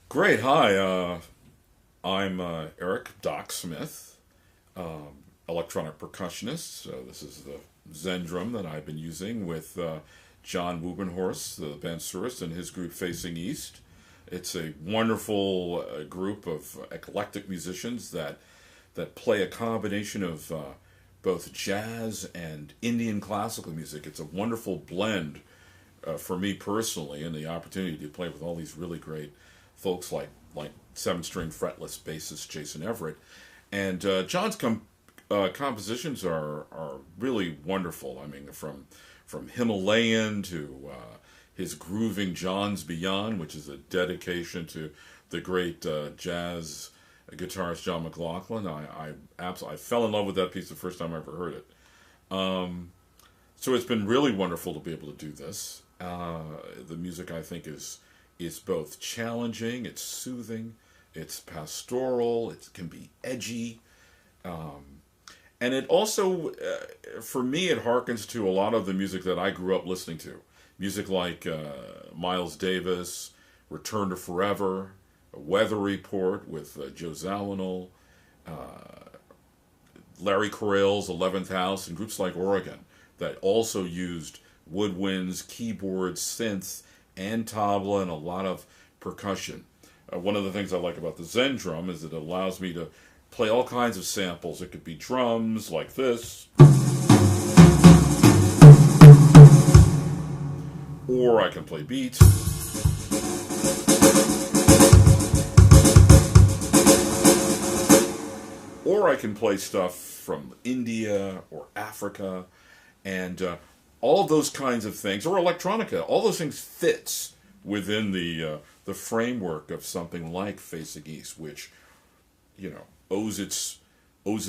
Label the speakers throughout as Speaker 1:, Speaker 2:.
Speaker 1: Great. Hi. I'm Eric Doc Smith, electronic percussionist. So this is the Zen drum that I've been using with John Wubbenhorst, the bansurist, and his group Facing East. It's a wonderful group of eclectic musicians that play a combination of both jazz and Indian classical music. It's a wonderful blend for me personally, and the opportunity to play with all these really great folks like seven-string fretless bassist Jason Everett, and John's compositions are really wonderful. I mean, from Himalayan to his grooving John's Beyond, which is a dedication to the great jazz guitarist John McLaughlin. I fell in love with that piece the first time I ever heard it. So it's been really wonderful to be able to do this. The music, I think, is both challenging, it's soothing, it's pastoral, it can be edgy, and it also, for me, it harkens to a lot of the music that I grew up listening to. Music like Miles Davis, Return to Forever, Weather Report with Joe Zawinul, Larry Correll's 11th House, and groups like Oregon that also used woodwinds, keyboards, synths, and tabla, and a lot of percussion. One of the things I like about the Zen drum is that it allows me to play all kinds of samples. It could be drums like this, or I can play beats, or I can play stuff from India or Africa, and all those kinds of things, or electronica. All those things fits within the framework of something like Facing East, which owes its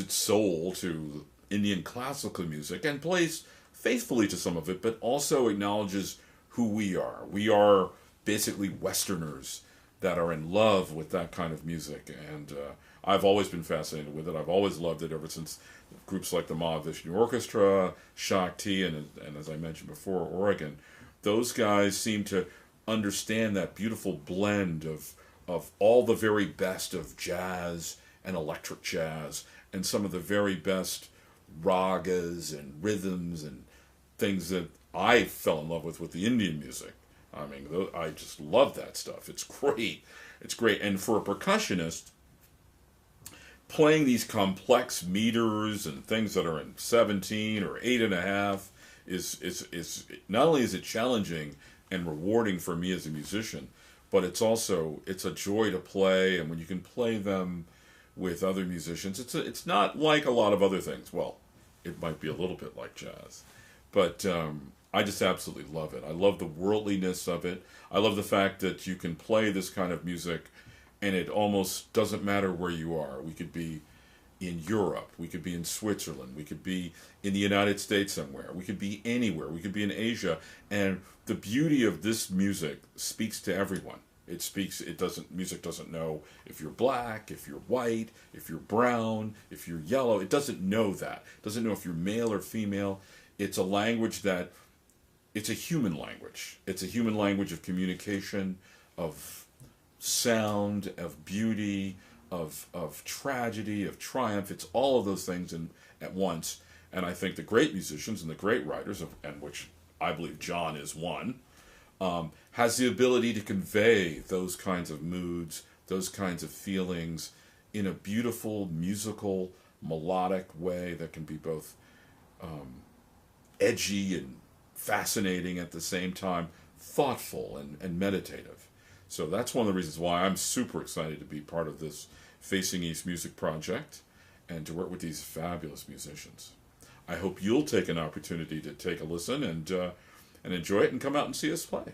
Speaker 1: soul to Indian classical music and plays faithfully to some of it, but also acknowledges who we are. We are basically Westerners that are in love with that kind of music, and I've always been fascinated with it. I've always loved it ever since groups like the Mahavishnu Orchestra, Shakti, and as I mentioned before, Oregon. Those guys seem to understand that beautiful blend of all the very best of jazz and electric jazz, and some of the very best ragas and rhythms and things that I fell in love with the Indian music. I mean, I just love that stuff. It's great. It's great. And for a percussionist, playing these complex meters and things that are in 17 or 8.5 is not only is it challenging and rewarding for me as a musician, but it's a joy to play. And when you can play them with other musicians, it's not like a lot of other things. Well, it might be a little bit like jazz, but I just absolutely love it. I love the worldliness of it. I love the fact that you can play this kind of music and it almost doesn't matter where you are. We could be in Europe, we could be in Switzerland, we could be in the United States somewhere, we could be anywhere, we could be in Asia, and the beauty of this music speaks to everyone. Music doesn't know if you're black, if you're white, if you're brown, if you're yellow. It doesn't know that. It doesn't know if you're male or female. It's a language it's a human language. It's a human language of communication, of sound, of beauty, of tragedy, of triumph. It's all of those things at once. And I think the great musicians and the great writers, and which I believe John is one, has the ability to convey those kinds of moods, those kinds of feelings in a beautiful, musical, melodic way that can be both edgy and fascinating at the same time, thoughtful and meditative. So that's one of the reasons why I'm super excited to be part of this Facing East music project and to work with these fabulous musicians. I hope you'll take an opportunity to take a listen and enjoy it and come out and see us play.